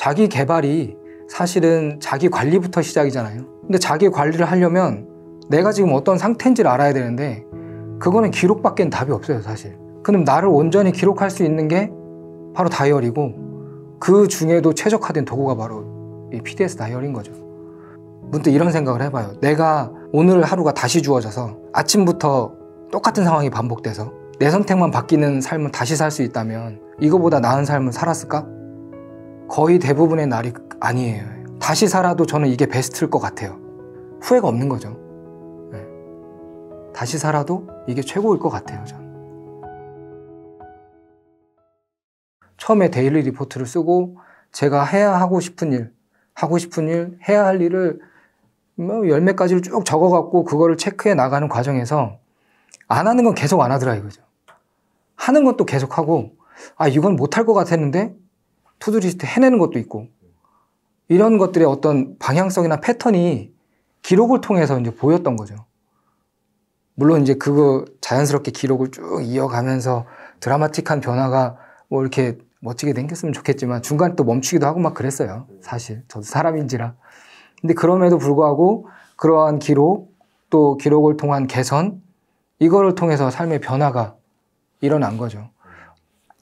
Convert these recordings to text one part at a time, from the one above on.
자기 개발이 사실은 자기 관리부터 시작이잖아요. 근데 자기 관리를 하려면 내가 지금 어떤 상태인지를 알아야 되는데 그거는 기록밖엔 답이 없어요, 사실. 그럼 나를 온전히 기록할 수 있는 게 바로 다이어리고 그 중에도 최적화된 도구가 바로 이 PDS 다이어리인 거죠. 문득 이런 생각을 해봐요. 내가 오늘 하루가 다시 주어져서 아침부터 똑같은 상황이 반복돼서 내 선택만 바뀌는 삶을 다시 살 수 있다면 이거보다 나은 삶을 살았을까? 거의 대부분의 날이 아니에요. 다시 살아도 저는 이게 베스트일 것 같아요. 후회가 없는 거죠. 네. 다시 살아도 이게 최고일 것 같아요, 저는. 처음에 데일리 리포트를 쓰고 제가 하고 싶은 일, 해야 할 일을 뭐 열 몇 가지를 쭉 적어갖고 그거를 체크해 나가는 과정에서 안 하는 건 계속 안 하더라 이거죠. 하는 것도 계속 하고, 아, 이건 못할 것 같았는데 투두리스트 해내는 것도 있고, 이런 것들의 어떤 방향성이나 패턴이 기록을 통해서 이제 보였던 거죠. 물론 이제 그거 자연스럽게 기록을 쭉 이어가면서 드라마틱한 변화가 뭐 이렇게 멋지게 생겼으면 좋겠지만 중간에 또 멈추기도 하고 막 그랬어요. 사실 저도 사람인지라. 근데 그럼에도 불구하고 그러한 기록, 또 기록을 통한 개선, 이거를 통해서 삶의 변화가 일어난 거죠.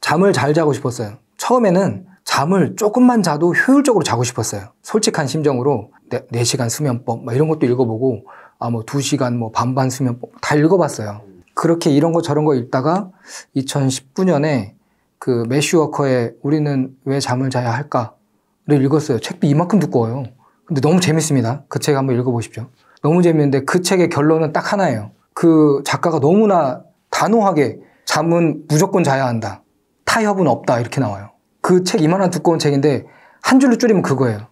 잠을 잘 자고 싶었어요. 처음에는 잠을 조금만 자도 효율적으로 자고 싶었어요. 솔직한 심정으로 4시간 수면법 막 이런 것도 읽어보고, 아, 뭐 2시간 뭐 반반 수면법 다 읽어봤어요. 그렇게 이런 거 저런 거 읽다가 2019년에 그 매슈 워커의 우리는 왜 잠을 자야 할까를 읽었어요. 책도 이만큼 두꺼워요. 근데 너무 재밌습니다. 그 책 한번 읽어보십시오. 너무 재밌는데 그 책의 결론은 딱 하나예요. 그 작가가 너무나 단호하게 잠은 무조건 자야 한다. 타협은 없다. 이렇게 나와요. 그 책 이만한 두꺼운 책인데 한 줄로 줄이면 그거예요.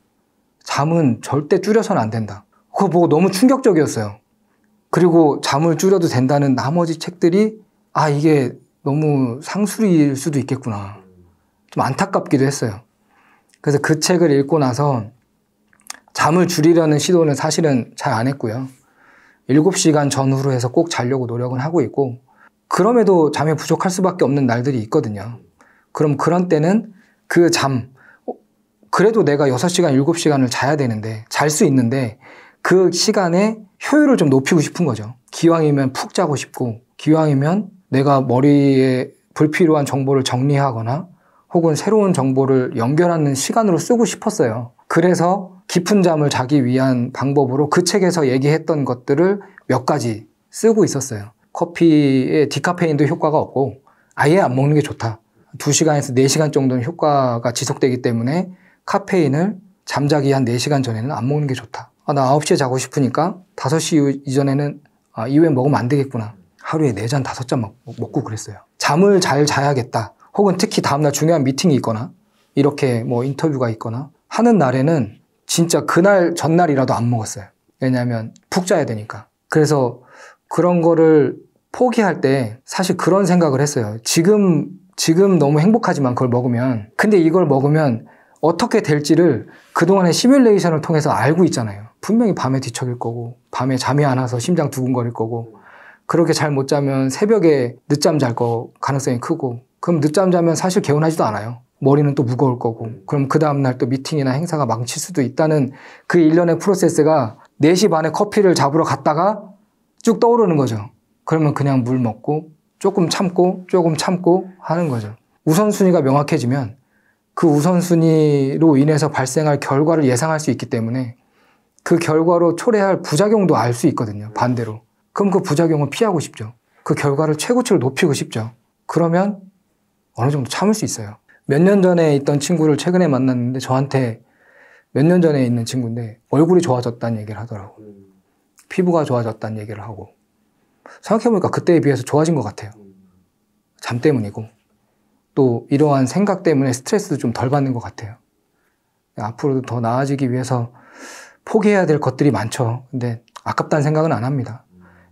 잠은 절대 줄여서는 안 된다. 그거 보고 너무 충격적이었어요. 그리고 잠을 줄여도 된다는 나머지 책들이 아, 이게 너무 상술일 수도 있겠구나. 좀 안타깝기도 했어요. 그래서 그 책을 읽고 나서 잠을 줄이려는 시도는 사실은 잘 안 했고요. 7시간 전후로 해서 꼭 자려고 노력은 하고 있고, 그럼에도 잠이 부족할 수밖에 없는 날들이 있거든요. 그럼 그런 때는 그 그래도 내가 6시간, 7시간을 자야 되는데, 잘 수 있는데 그 시간에 효율을 좀 높이고 싶은 거죠. 기왕이면 푹 자고 싶고, 기왕이면 내가 머리에 불필요한 정보를 정리하거나 혹은 새로운 정보를 연결하는 시간으로 쓰고 싶었어요. 그래서 깊은 잠을 자기 위한 방법으로 그 책에서 얘기했던 것들을 몇 가지 쓰고 있었어요. 커피에 디카페인도 효과가 없고 아예 안 먹는 게 좋다. 2시간에서 4시간 정도는 효과가 지속되기 때문에 카페인을 잠자기 한 4시간 전에는 안 먹는 게 좋다. 아, 나 9시에 자고 싶으니까 5시 이전에는 이후에 먹으면 안 되겠구나. 하루에 4잔, 5잔 먹고 그랬어요. 잠을 잘 자야겠다. 혹은 특히 다음날 중요한 미팅이 있거나 이렇게 뭐 인터뷰가 있거나 하는 날에는 진짜 그날 전날이라도 안 먹었어요. 왜냐하면 푹 자야 되니까. 그래서 그런 거를 포기할 때 사실 그런 생각을 했어요. 지금 너무 행복하지만 그걸 먹으면, 근데 이걸 먹으면 어떻게 될지를 그동안의 시뮬레이션을 통해서 알고 있잖아요. 분명히 밤에 뒤척일 거고, 밤에 잠이 안 와서 심장 두근거릴 거고, 그렇게 잘 못 자면 새벽에 늦잠 잘 거 가능성이 크고, 그럼 늦잠 자면 사실 개운하지도 않아요. 머리는 또 무거울 거고, 그럼 그 다음날 또 미팅이나 행사가 망칠 수도 있다는 그 일련의 프로세스가 4시 반에 커피를 잡으러 갔다가 쭉 떠오르는 거죠. 그러면 그냥 물 먹고 조금 참고 하는 거죠. 우선순위가 명확해지면 그 우선순위로 인해서 발생할 결과를 예상할 수 있기 때문에 그 결과로 초래할 부작용도 알 수 있거든요. 반대로. 그럼 그 부작용을 피하고 싶죠. 그 결과를 최고치로 높이고 싶죠. 그러면 어느 정도 참을 수 있어요. 몇 년 전에 있던 친구를 최근에 만났는데 저한테 몇 년 전에 있는 친구인데 얼굴이 좋아졌다는 얘기를 하더라고요. 피부가 좋아졌다는 얘기를 하고. 생각해보니까 그때에 비해서 좋아진 것 같아요. 잠 때문이고 또 이러한 생각 때문에 스트레스도 좀 덜 받는 것 같아요. 앞으로도 더 나아지기 위해서 포기해야 될 것들이 많죠. 근데 아깝다는 생각은 안 합니다.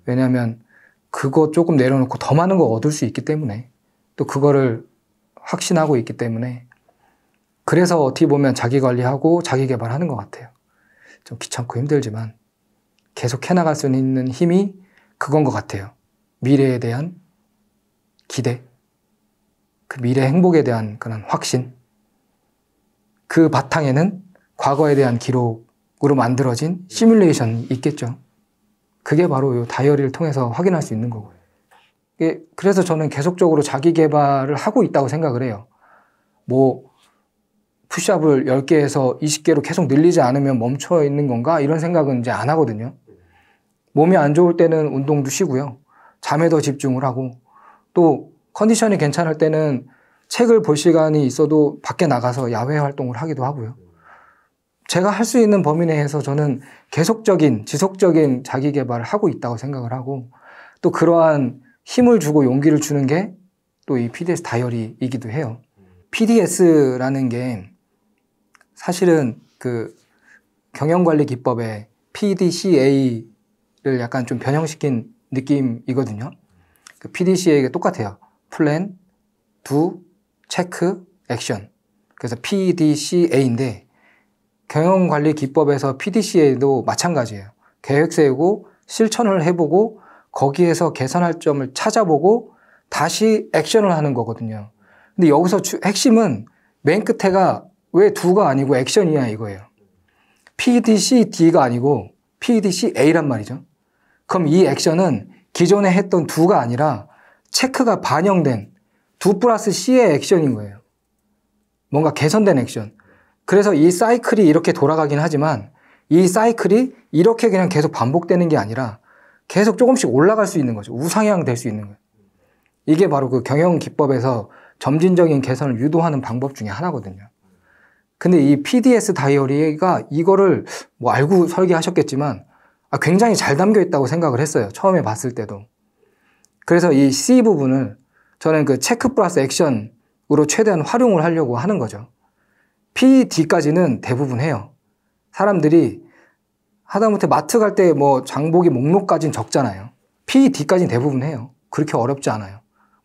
왜냐하면 그거 조금 내려놓고 더 많은 거 얻을 수 있기 때문에, 또 그거를 확신하고 있기 때문에, 그래서 어떻게 보면 자기 관리하고 자기 개발하는 것 같아요. 좀 귀찮고 힘들지만 계속 해나갈 수 있는 힘이 그건 것 같아요. 미래에 대한 기대, 그 미래 행복에 대한 그런 확신, 그 바탕에는 과거에 대한 기록으로 만들어진 시뮬레이션이 있겠죠. 그게 바로 이 다이어리를 통해서 확인할 수 있는 거고요. 그래서 저는 계속적으로 자기 개발을 하고 있다고 생각을 해요. 뭐 푸시업을 10개에서 20개로 계속 늘리지 않으면 멈춰 있는 건가? 이런 생각은 이제 안 하거든요. 몸이 안 좋을 때는 운동도 쉬고요. 잠에 더 집중을 하고, 또 컨디션이 괜찮을 때는 책을 볼 시간이 있어도 밖에 나가서 야외 활동을 하기도 하고요. 제가 할 수 있는 범위 내에서 저는 계속적인, 지속적인 자기 개발을 하고 있다고 생각을 하고, 또 그러한 힘을 주고 용기를 주는 게 또 이 PDS 다이어리이기도 해요. PDS라는 게 사실은 그 경영관리 기법의 PDCA를 약간 좀 변형시킨 느낌이거든요. 그 PDCA가 똑같아요. 플랜, 두, 체크, 액션. 그래서 PDCA인데 경영관리 기법에서 PDCA도 마찬가지예요. 계획 세우고 실천을 해보고 거기에서 개선할 점을 찾아보고 다시 액션을 하는 거거든요. 근데 여기서 핵심은 맨 끝에가 왜 두가 아니고 액션이야 이거예요. PDCD가 아니고 PDCA란 말이죠. 그럼 이 액션은 기존에 했던 두가 아니라 체크가 반영된 2+C의 액션인 거예요. 뭔가 개선된 액션. 그래서 이 사이클이 이렇게 돌아가긴 하지만 이 사이클이 이렇게 그냥 계속 반복되는 게 아니라 계속 조금씩 올라갈 수 있는 거죠. 우상향 될 수 있는 거예요. 이게 바로 그 경영 기법에서 점진적인 개선을 유도하는 방법 중에 하나거든요. 근데 이 PDS 다이어리가 이거를 뭐 알고 설계하셨겠지만 굉장히 잘 담겨 있다고 생각을 했어요. 처음에 봤을 때도. 그래서 이 C 부분을 저는 그 체크 플러스 액션으로 최대한 활용을 하려고 하는 거죠. PD까지는 대부분 해요. 사람들이 하다못해 마트 갈 때 뭐 장보기 목록까지는 적잖아요. PD까지는 대부분 해요. 그렇게 어렵지 않아요.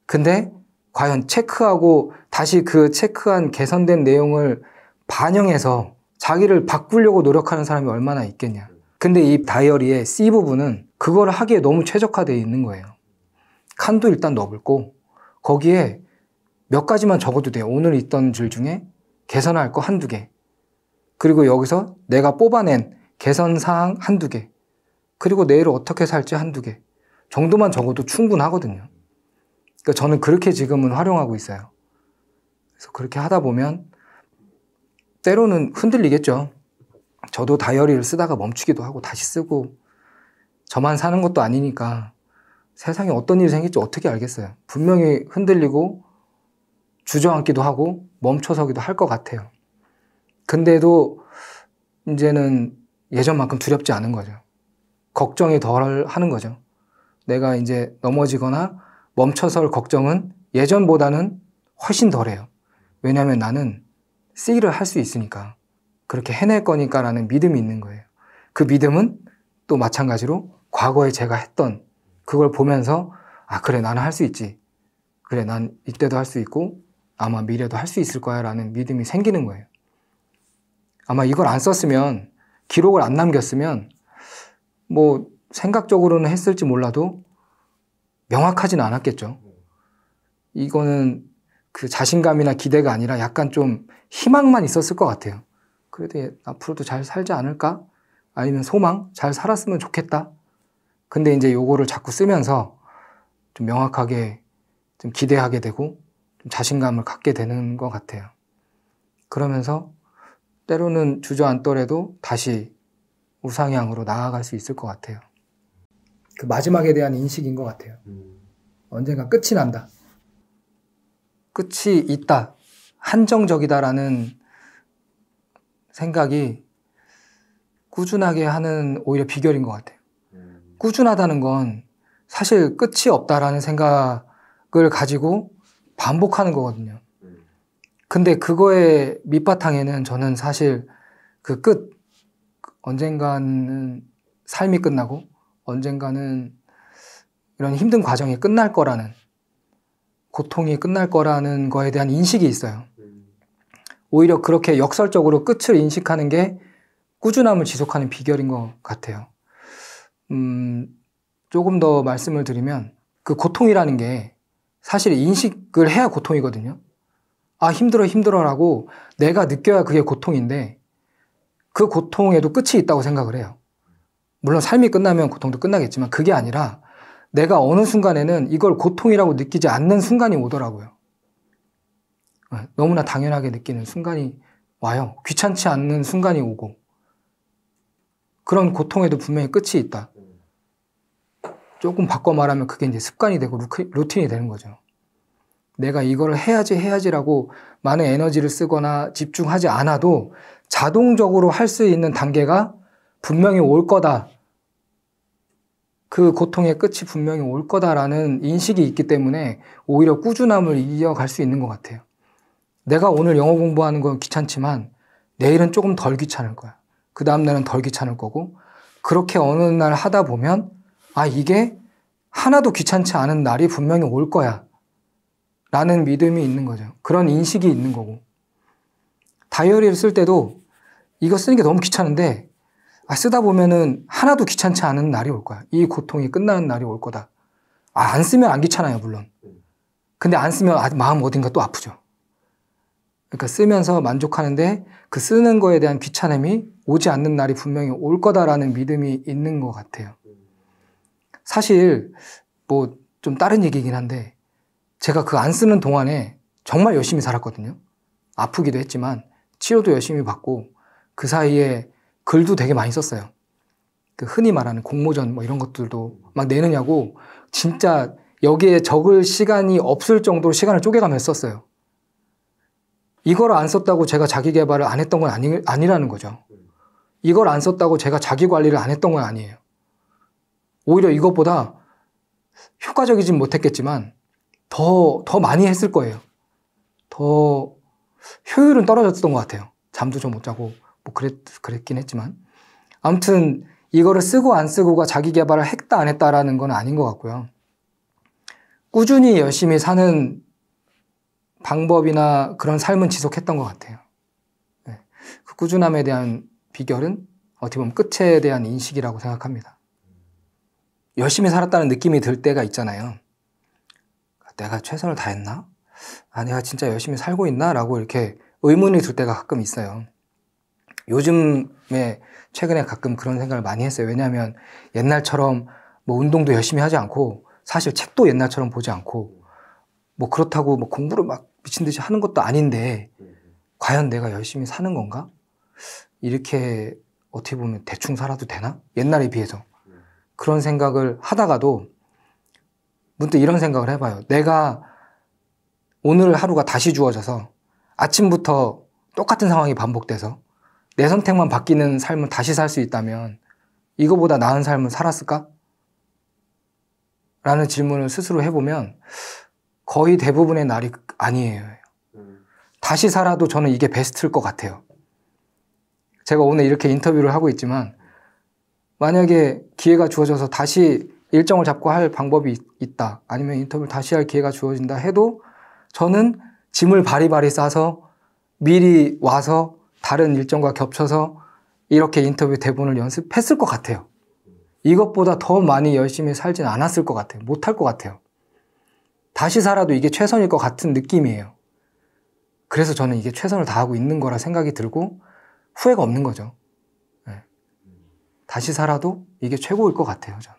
근데 과연 체크하고 다시 그 체크한 개선된 내용을 반영해서 자기를 바꾸려고 노력하는 사람이 얼마나 있겠냐. 근데 이 다이어리의 C 부분은 그걸 하기에 너무 최적화되어 있는 거예요. 칸도 일단 넓고 거기에 몇 가지만 적어도 돼요. 오늘 있던 줄 중에 개선할 거 한두 개. 그리고 여기서 내가 뽑아낸 개선 사항 한두 개. 그리고 내일 어떻게 살지 한두 개 정도만 적어도 충분하거든요. 그러니까 저는 그렇게 지금은 활용하고 있어요. 그래서 그렇게 하다 보면 때로는 흔들리겠죠. 저도 다이어리를 쓰다가 멈추기도 하고 다시 쓰고 저만 사는 것도 아니니까 세상에 어떤 일이 생길지 어떻게 알겠어요. 분명히 흔들리고 주저앉기도 하고 멈춰서기도 할 것 같아요. 근데도 이제는 예전만큼 두렵지 않은 거죠. 걱정이 덜 하는 거죠. 내가 이제 넘어지거나 멈춰설 걱정은 예전보다는 훨씬 덜해요. 왜냐하면 나는 C를 할 수 있으니까, 그렇게 해낼 거니까 라는 믿음이 있는 거예요. 그 믿음은 또 마찬가지로 과거에 제가 했던 그걸 보면서 그래 나는 할 수 있지. 그래 난 이때도 할 수 있고 아마 미래도 할 수 있을 거야 라는 믿음이 생기는 거예요. 아마 이걸 안 썼으면, 기록을 안 남겼으면 뭐 생각적으로는 했을지 몰라도 명확하진 않았겠죠. 이거는 그 자신감이나 기대가 아니라 약간 좀 희망만 있었을 것 같아요. 그래도 앞으로도 잘 살지 않을까? 아니면 소망? 잘 살았으면 좋겠다? 근데 이제 요거를 자꾸 쓰면서 좀 명확하게 좀 기대하게 되고 좀 자신감을 갖게 되는 것 같아요. 그러면서 때로는 주저앉더라도 다시 우상향으로 나아갈 수 있을 것 같아요. 그 마지막에 대한 인식인 것 같아요. 언젠가 끝이 난다. 끝이 있다. 한정적이다라는 생각이 꾸준하게 하는 오히려 비결인 것 같아요. 꾸준하다는 건 사실 끝이 없다라는 생각을 가지고 반복하는 거거든요. 근데 그거의 밑바탕에는 저는 사실 그 끝, 언젠가는 삶이 끝나고 언젠가는 이런 힘든 과정이 끝날 거라는, 고통이 끝날 거라는 거에 대한 인식이 있어요. 오히려 그렇게 역설적으로 끝을 인식하는 게 꾸준함을 지속하는 비결인 것 같아요. 조금 더 말씀을 드리면 그 고통이라는 게 사실 인식을 해야 고통이거든요. 아, 힘들어, 힘들어라고 내가 느껴야 그게 고통인데 그 고통에도 끝이 있다고 생각을 해요. 물론 삶이 끝나면 고통도 끝나겠지만 그게 아니라 내가 어느 순간에는 이걸 고통이라고 느끼지 않는 순간이 오더라고요. 너무나 당연하게 느끼는 순간이 와요. 귀찮지 않는 순간이 오고 그런 고통에도 분명히 끝이 있다. 조금 바꿔 말하면 그게 이제 습관이 되고 루틴이 되는 거죠. 내가 이걸 해야지라고 많은 에너지를 쓰거나 집중하지 않아도 자동적으로 할 수 있는 단계가 분명히 올 거다. 그 고통의 끝이 분명히 올 거다라는 인식이 있기 때문에 오히려 꾸준함을 이어갈 수 있는 것 같아요. 내가 오늘 영어 공부하는 건 귀찮지만 내일은 조금 덜 귀찮을 거야. 그 다음 날은 덜 귀찮을 거고 그렇게 어느 날 하다 보면 아, 이게 하나도 귀찮지 않은 날이 분명히 올 거야 라는 믿음이 있는 거죠. 그런 인식이 있는 거고 다이어리를 쓸 때도 이거 쓰는 게 너무 귀찮은데 쓰다 보면은 하나도 귀찮지 않은 날이 올 거야. 이 고통이 끝나는 날이 올 거다. 안 쓰면 안 귀찮아요, 물론. 근데 안 쓰면 마음 어딘가 또 아프죠. 그러니까 쓰면서 만족하는데 그 쓰는 거에 대한 귀찮음이 오지 않는 날이 분명히 올 거다라는 믿음이 있는 것 같아요. 사실 뭐 좀 다른 얘기긴 한데 제가 그 안 쓰는 동안에 정말 열심히 살았거든요. 아프기도 했지만 치료도 열심히 받고 그 사이에 글도 되게 많이 썼어요. 그 흔히 말하는 공모전 뭐 이런 것들도 막 내느냐고 진짜 여기에 적을 시간이 없을 정도로 시간을 쪼개가면서 썼어요. 이걸 안 썼다고 제가 자기 개발을 안 했던 건 아니라는 거죠. 이걸 안 썼다고 제가 자기 관리를 안 했던 건 아니에요. 오히려 이것보다 효과적이진 못했겠지만 더 많이 했을 거예요. 더 효율은 떨어졌던 것 같아요. 잠도 좀 못 자고 뭐 그랬긴 했지만 아무튼 이거를 쓰고 안 쓰고가 자기 개발을 했다 안 했다라는 건 아닌 것 같고요. 꾸준히 열심히 사는 방법이나 그런 삶은 지속했던 것 같아요. 네. 그 꾸준함에 대한 비결은 어떻게 보면 끝에 대한 인식이라고 생각합니다. 열심히 살았다는 느낌이 들 때가 있잖아요. 내가 최선을 다했나? 내가 진짜 열심히 살고 있나? 라고 이렇게 의문이 들 때가 가끔 있어요. 요즘에 최근에 가끔 그런 생각을 많이 했어요. 왜냐하면 옛날처럼 뭐 운동도 열심히 하지 않고 사실 책도 옛날처럼 보지 않고 뭐 그렇다고 뭐 공부를 막 미친 듯이 하는 것도 아닌데 과연 내가 열심히 사는 건가? 이렇게 어떻게 보면 대충 살아도 되나? 옛날에 비해서 그런 생각을 하다가도 문득 이런 생각을 해봐요. 내가 오늘 하루가 다시 주어져서 아침부터 똑같은 상황이 반복돼서 내 선택만 바뀌는 삶을 다시 살 수 있다면 이거보다 나은 삶을 살았을까? 라는 질문을 스스로 해보면 거의 대부분의 날이 아니에요. 다시 살아도 저는 이게 베스트일 것 같아요. 제가 오늘 이렇게 인터뷰를 하고 있지만 만약에 기회가 주어져서 다시 일정을 잡고 할 방법이 있다. 아니면 인터뷰를 다시 할 기회가 주어진다 해도 저는 짐을 바리바리 싸서 미리 와서 다른 일정과 겹쳐서 이렇게 인터뷰 대본을 연습했을 것 같아요. 이것보다 더 많이 열심히 살진 않았을 것 같아요. 못할 것 같아요. 다시 살아도 이게 최선일 것 같은 느낌이에요. 그래서 저는 이게 최선을 다하고 있는 거라 생각이 들고 후회가 없는 거죠. 네. 다시 살아도 이게 최고일 것 같아요, 저는.